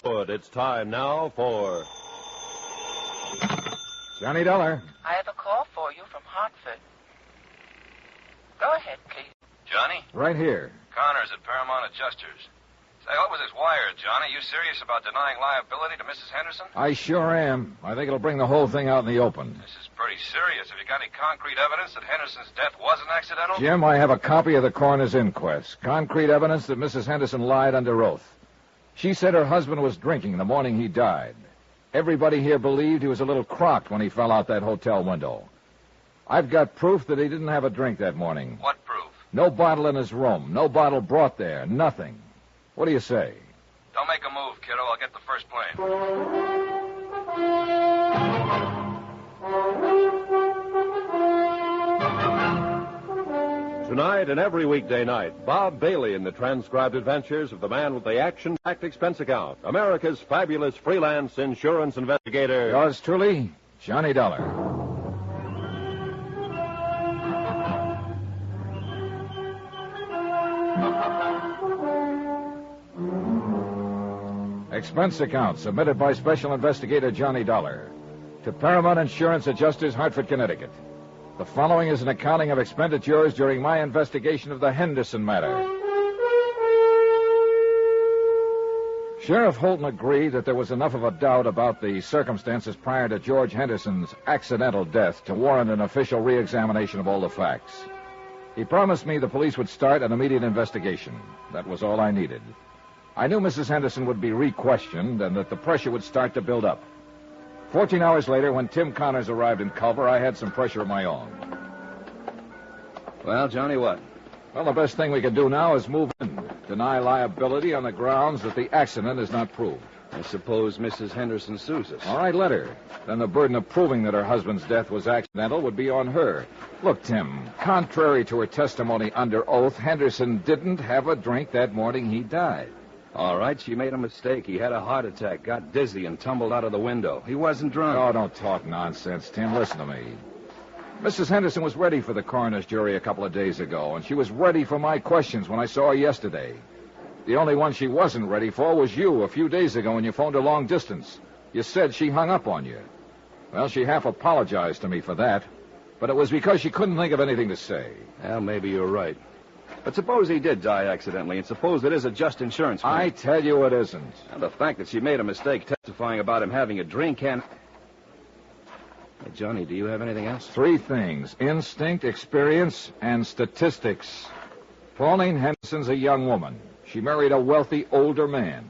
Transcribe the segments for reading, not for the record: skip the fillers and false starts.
Good. It's time now for Johnny Dollar. I have a call for you from Hartford. Go ahead, please. Johnny? Right here. Connors at Paramount Adjusters. Say, what was this wire, Johnny? You serious about denying liability to Mrs. Henderson? I sure am. I think it'll bring the whole thing out in the open. This is pretty serious. Have you got any concrete evidence that Henderson's death wasn't accidental? Jim, I have a copy of the coroner's inquest. Concrete evidence that Mrs. Henderson lied under oath. She said her husband was drinking the morning he died. Everybody here believed he was a little crocked when he fell out that hotel window. I've got proof that he didn't have a drink that morning. What proof? No bottle in his room. No bottle brought there. Nothing. What do you say? Don't make a move, kiddo. I'll get the first plane. Tonight and every weekday night, Bob Bailey in the transcribed adventures of the man with the action-packed expense account, America's fabulous freelance insurance investigator. Yours truly, Johnny Dollar. Expense account submitted by Special Investigator Johnny Dollar to Paramount Insurance Adjusters, Hartford, Connecticut. The following is an accounting of expenditures during my investigation of the Henderson matter. Sheriff Holton agreed that there was enough of a doubt about the circumstances prior to George Henderson's accidental death to warrant an official re-examination of all the facts. He promised me the police would start an immediate investigation. That was all I needed. I knew Mrs. Henderson would be re-questioned and that the pressure would start to build up. 14 hours later, when Tim Connors arrived in Culver, I had some pressure of my own. Well, Johnny, what? Well, the best thing we can do now is move in. Deny liability on the grounds that the accident is not proved. I suppose Mrs. Henderson sues us. All right, let her. Then the burden of proving that her husband's death was accidental would be on her. Look, Tim, contrary to her testimony under oath, Henderson didn't have a drink that morning he died. All right, she made a mistake. He had a heart attack, got dizzy, and tumbled out of the window. He wasn't drunk. Oh, don't talk nonsense, Tim. Listen to me. Mrs. Henderson was ready for the coroner's jury a couple of days ago, and she was ready for my questions when I saw her yesterday. The only one she wasn't ready for was you a few days ago when you phoned her long distance. You said she hung up on you. Well, she half apologized to me for that, but it was because she couldn't think of anything to say. Well, maybe you're right. But suppose he did die accidentally, and suppose it is a just insurance claim. I tell you it isn't. And the fact that she made a mistake testifying about him having a drink can... Hey, Johnny, do you have anything else? 3 things: instinct, experience, and statistics. Pauline Henderson's a young woman. She married a wealthy older man.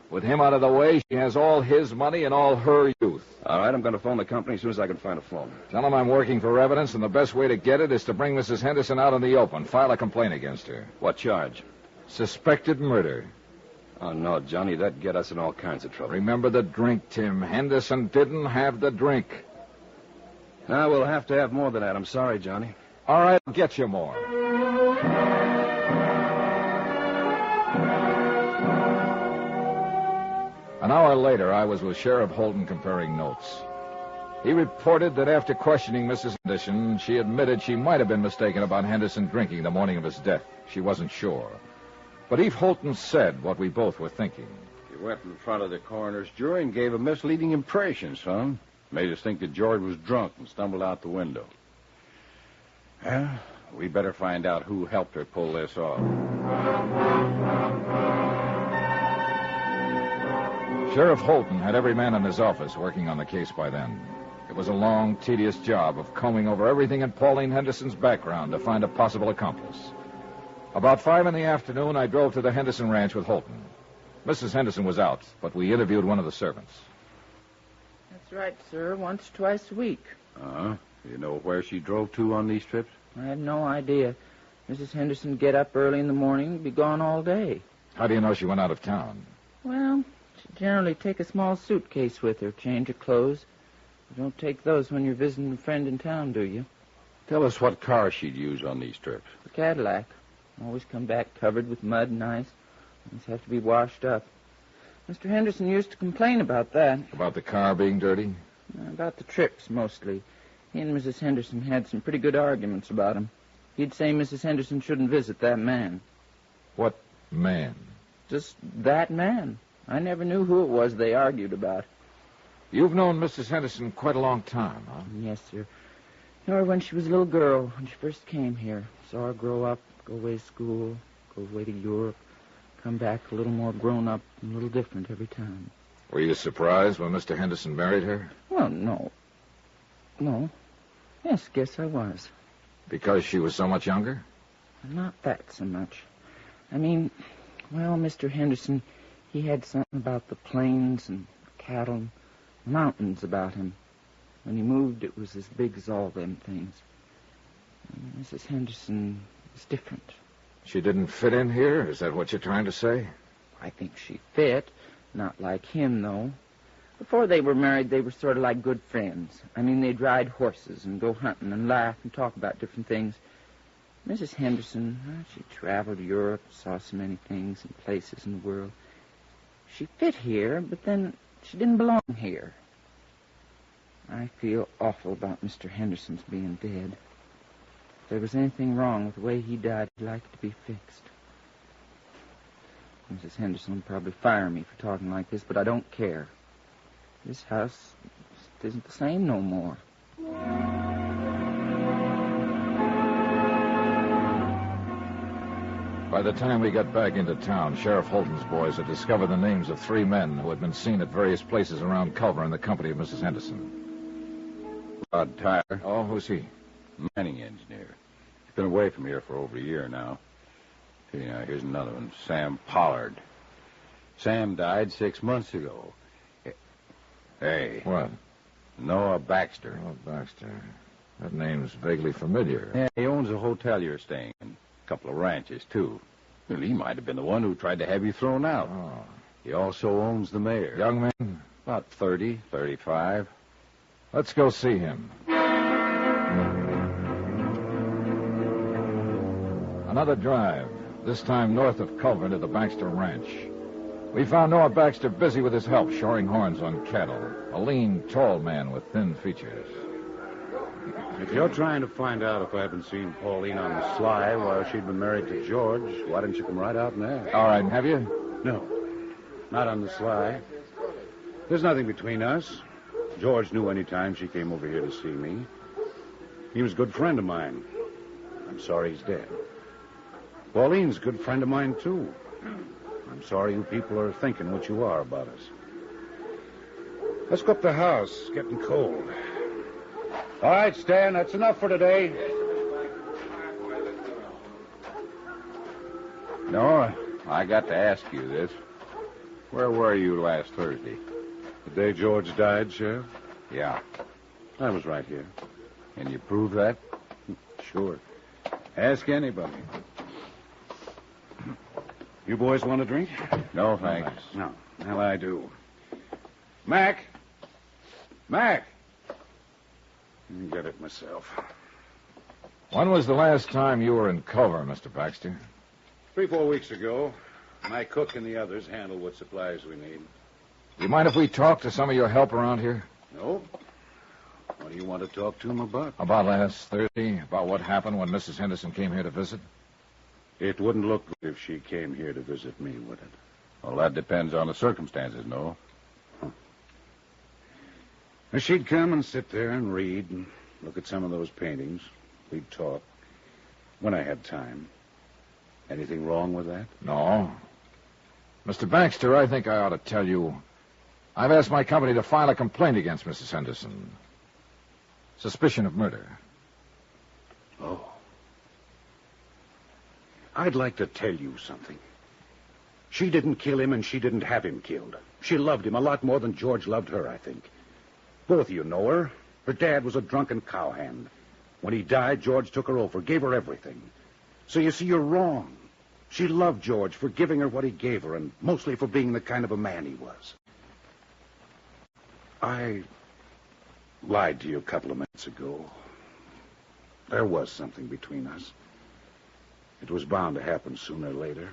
With him out of the way, she has all his money and all her youth. All right, I'm going to phone the company as soon as I can find a phone. Tell them I'm working for evidence, and the best way to get it is to bring Mrs. Henderson out in the open. File a complaint against her. What charge? Suspected murder. Oh, no, Johnny, that'd get us in all kinds of trouble. Remember the drink, Tim. Henderson didn't have the drink. Now, we'll have to have more than that. I'm sorry, Johnny. All right, I'll get you more. An hour later, I was with Sheriff Holton comparing notes. He reported that after questioning Mrs. Henderson, she admitted she might have been mistaken about Henderson drinking the morning of his death. She wasn't sure. But Eve Holton said what we both were thinking. You went in front of the coroner's jury and gave a misleading impression, son. Made us think that George was drunk and stumbled out the window. Well, we better find out who helped her pull this off. Sheriff Holton had every man in his office working on the case by then. It was a long, tedious job of combing over everything in Pauline Henderson's background to find a possible accomplice. About 5 p.m, I drove to the Henderson ranch with Holton. Mrs. Henderson was out, but we interviewed one of the servants. That's right, sir. Once, twice a week. Uh-huh. You know where she drove to on these trips? I have no idea. Mrs. Henderson get up early in the morning and be gone all day. How do you know she went out of town? Well, she generally take a small suitcase with her, change her clothes. You don't take those when you're visiting a friend in town, do you? Tell us what car she'd use on these trips. The Cadillac. Always come back covered with mud and ice. Always have to be washed up. Mr. Henderson used to complain about that. About the car being dirty? About the trips, mostly. He and Mrs. Henderson had some pretty good arguments about him. He'd say Mrs. Henderson shouldn't visit that man. What man? Just that man. I never knew who it was they argued about. You've known Mrs. Henderson quite a long time, huh? Yes, sir. Knew her when she was a little girl, when she first came here. Saw her grow up, go away to school, go away to Europe, come back a little more grown up and a little different every time. Were you surprised when Mr. Henderson married her? Well, no. No. Yes, guess I was. Because she was so much younger? Not that so much. I mean, well, Mr. Henderson, he had something about the plains and cattle and mountains about him. When he moved, it was as big as all them things. And Mrs. Henderson was different. She didn't fit in here? Is that what you're trying to say? I think she fit. Not like him, though. Before they were married, they were sort of like good friends. I mean, they'd ride horses and go hunting and laugh and talk about different things. Mrs. Henderson, well, she traveled Europe, saw so many things and places in the world. She fit here, but then she didn't belong here. I feel awful about Mr. Henderson's being dead. If there was anything wrong with the way he died, I'd like it to be fixed. Mrs. Henderson will probably fire me for talking like this, but I don't care. This house isn't the same no more. By the time we got back into town, Sheriff Holton's boys had discovered the names of 3 men who had been seen at various places around Culver in the company of Mrs. Henderson. Rod Tyler, Oh, who's he? mining engineer. He's been away from here for over a year now. Here's another one, Sam Pollard. Sam died 6 months ago. Hey, What? Noah Baxter. Oh, Baxter. That name's vaguely familiar. Yeah, he owns a hotel you're staying in. A couple of ranches, too. Well, he might have been the one who tried to have you thrown out. Oh. He also owns the mayor. Young man? About 30, 35. Let's go see him. Another drive, this time north of Culver to the Baxter Ranch. We found Noah Baxter busy with his help shoring horns on cattle. A lean, tall man with thin features. If you're trying to find out if I haven't seen Pauline on the sly while she'd been married to George, why didn't you come right out and ask? All right, have you? No, not on the sly. There's nothing between us. George knew any time she came over here to see me. He was a good friend of mine. I'm sorry he's dead. Pauline's a good friend of mine, too. I'm sorry you people are thinking what you are about us. Let's go up the house. It's getting cold. All right, Stan, that's enough for today. No, I got to ask you this. Where were you last Thursday? The day George died, Sheriff? Yeah. I was right here. Can you prove that? Sure. Ask anybody. You boys want a drink? No, thanks. No. Well, I do. Mac! Mac! I'll get it myself. When was the last time you were in Culver, Mr. Baxter? 3-4 weeks ago, my cook and the others handle what supplies we need. Do you mind if we talk to some of your help around here? No? What do you want to talk to them about? About last Thursday? About what happened when Mrs. Henderson came here to visit? It wouldn't look good if she came here to visit me, would it? Well, that depends on the circumstances, no? Well, she'd come and sit there and read and look at some of those paintings. We'd talk. When I had time. Anything wrong with that? No. Mr. Baxter, I think I ought to tell you, I've asked my company to file a complaint against Mrs. Henderson. Suspicion of murder. Oh. I'd like to tell you something. She didn't kill him and she didn't have him killed. She loved him a lot more than George loved her, I think. Both of you know her. Her dad was a drunken cowhand. When he died, George took her over, gave her everything. So you see, you're wrong. She loved George for giving her what he gave her, and mostly for being the kind of a man he was. I lied to you a couple of minutes ago. There was something between us. It was bound to happen sooner or later.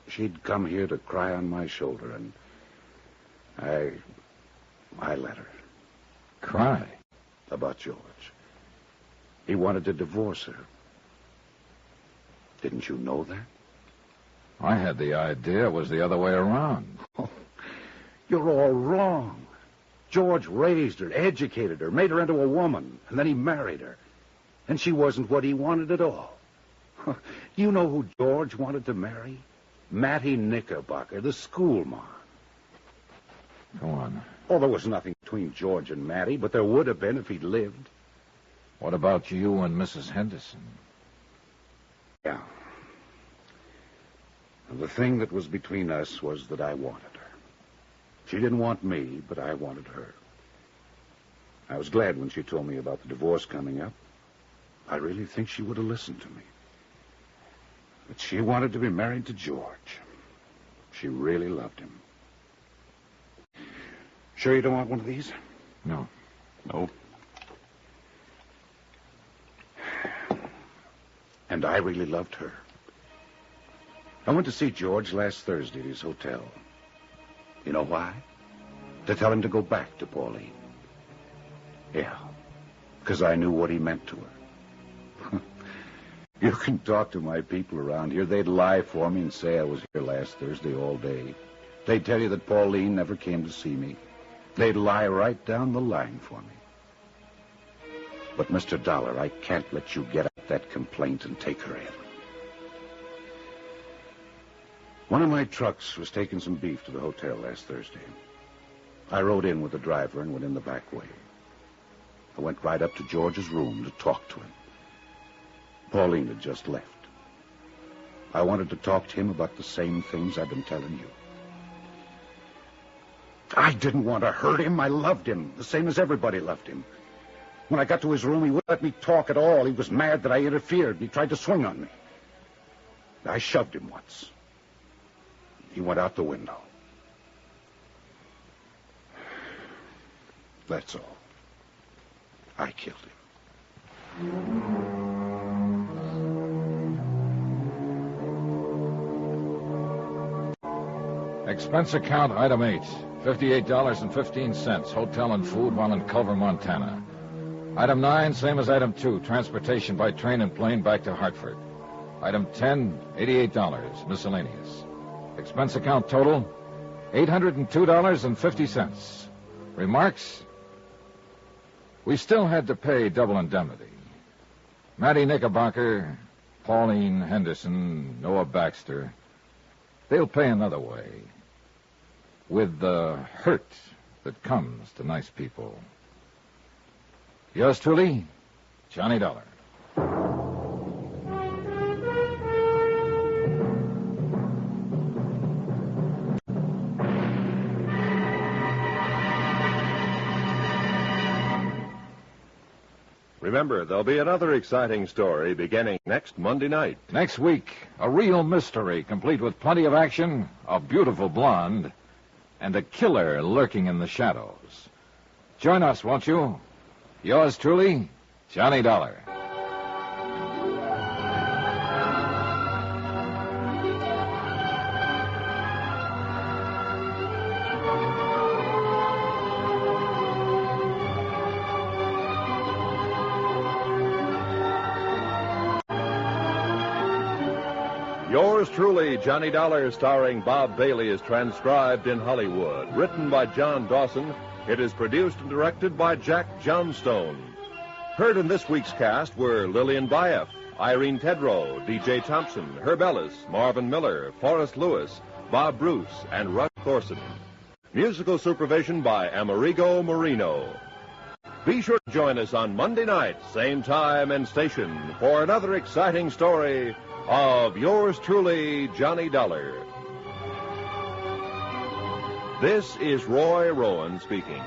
She'd come here to cry on my shoulder, and I let her. Cry? About George. He wanted to divorce her. Didn't you know that? I had the idea it was the other way around. You're all wrong. George raised her, educated her, made her into a woman, and then he married her. And she wasn't what he wanted at all. You know who George wanted to marry? Mattie Knickerbocker, the schoolmarm. Go on. Oh, there was nothing between George and Mattie, but there would have been if he'd lived. What about you and Mrs. Henderson? Yeah. The thing that was between us was that I wanted her. She didn't want me, but I wanted her. I was glad when she told me about the divorce coming up. I really think she would have listened to me. But she wanted to be married to George. She really loved him. Sure you don't want one of these? No. No. And I really loved her. I went to see George last Thursday at his hotel. You know why? To tell him to go back to Pauline. Yeah, because I knew what he meant to her. You can talk to my people around here. They'd lie for me and say I was here last Thursday all day. They'd tell you that Pauline never came to see me. They'd lie right down the line for me. But, Mr. Dollar, I can't let you get up that complaint and take her in. One of my trucks was taking some beef to the hotel last Thursday. I rode in with the driver and went in the back way. I went right up to George's room to talk to him. Pauline had just left. I wanted to talk to him about the same things I've been telling you. I didn't want to hurt him. I loved him, the same as everybody loved him. When I got to his room, he wouldn't let me talk at all. He was mad that I interfered. He tried to swing on me. I shoved him once. He went out the window. That's all. I killed him. Expense account item 8, $58.15, hotel and food while in Culver, Montana. Item 9, same as item 2, transportation by train and plane back to Hartford. Item 10, $88, miscellaneous. Expense account total, $802.50. Remarks? We still had to pay double indemnity. Mattie Knickerbocker, Pauline Henderson, Noah Baxter, they'll pay another way. With the hurt that comes to nice people. Yours truly, Johnny Dollar. Remember, there'll be another exciting story beginning next Monday night. Next week, a real mystery, complete with plenty of action, a beautiful blonde, and a killer lurking in the shadows. Join us, won't you? Yours truly, Johnny Dollar. Yours truly, Johnny Dollar, starring Bob Bailey, is transcribed in Hollywood. Written by John Dawson, it is produced and directed by Jack Johnstone. Heard in this week's cast were Lillian Baeff, Irene Tedrow, D.J. Thompson, Herb Ellis, Marvin Miller, Forrest Lewis, Bob Bruce, and Russ Thorson. Musical supervision by Amerigo Marino. Be sure to join us on Monday night, same time and station, for another exciting story of yours truly, Johnny Dollar. This is Roy Rowan speaking.